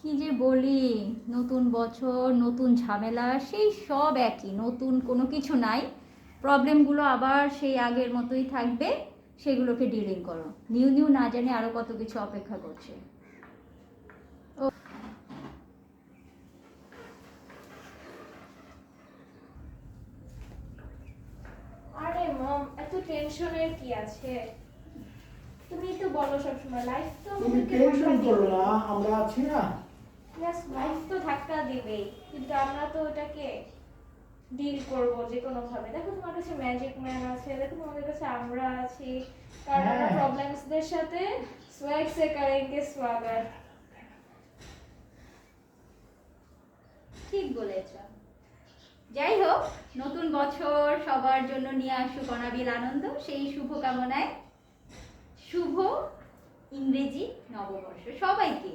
কি যে বলি, নতুন বছর নতুন ঝামেলা, সেই সব একই, নতুন কোনো কিছু নাই। প্রবলেমগুলো আবার সেই আগের মতোই থাকবে, সেগুলোকে ডিলিং করো। নিউ নিউ না জানি আরও কত কিছু অপেক্ষা করছে। আরে মম, এত টেনশনের কি আছে? তুমি তো বলো সবসময় লাইফ তো তুমি আমাদেরকে টেনশন ধাক্কা করো দিবে। না, আমরা আছি না। ইয়েস, লাইফ তো ধাক্কা দিবেই, কিন্তু আমরা তো ওটাকে ডিল করবো যে কোনো ভাবে। দেখো তোমার কাছে ম্যাজিক ম্যান আছে, দেখো তোমাদের কাছে আমরা আছি, কারণ আমরা হ্যাঁ। প্রবলেমসদের সাথে সোয়াগ সে করেঙ্গে স্বাগত। ঠিক বলেছ। যাই হোক, নতুন বছর সবার জন্য নিয়ে আসুক অনাবিল আনন্দ, সেই শুভকামনায় শুভ ইংরেজি নববর্ষ সবাইকে।